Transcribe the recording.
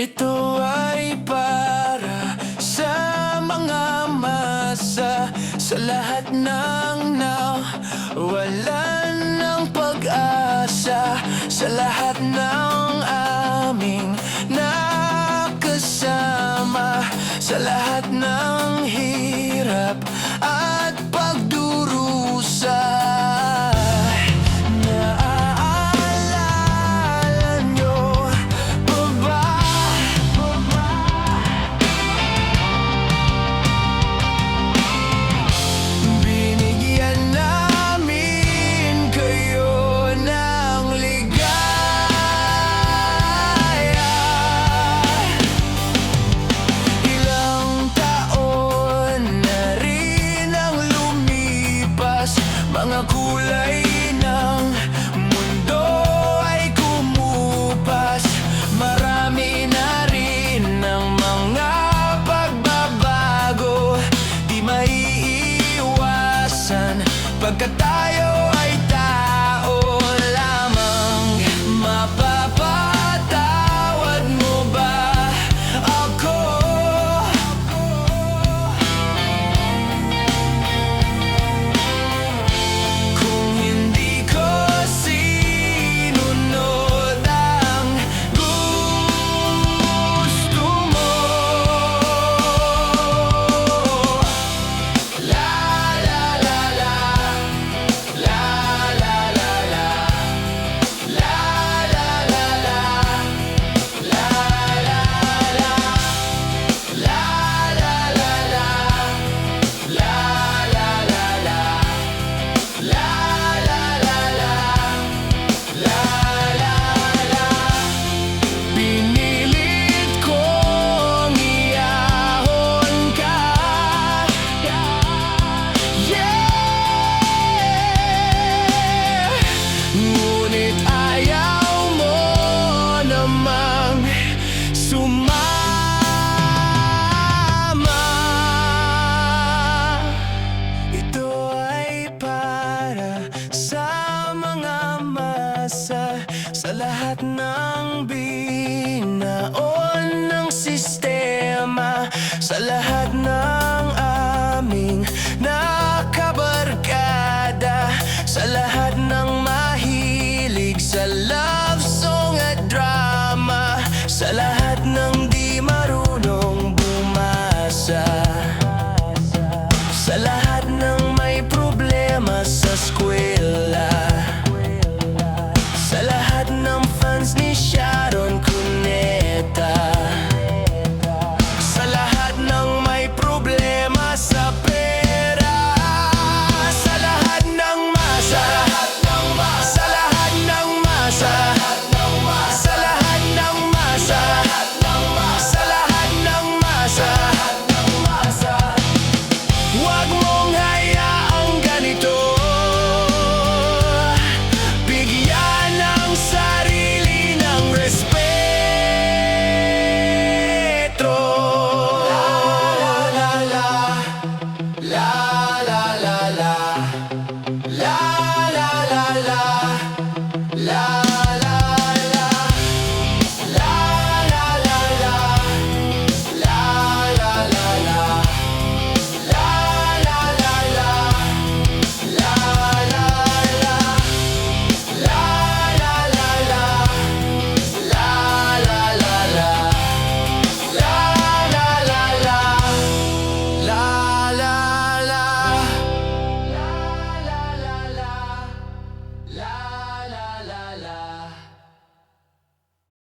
Ito ay para sa mga masa, sa lahat ng nawalan ng pag-asa, sa lahat ng aming nakasama, sa lahat ng hirap at pagdurusa. Mga kulay ng mundo ay kumupas. Marami na rin ang mga pagbabago, di maiiwasan pagkat tayo ay tao lamang. Mapapatawad mo ba ako? Sa lahat ng binaon ng sistema, sa lahat ng aming nakabarkada, sa lahat ng mahilig sa love song at drama, sa lahat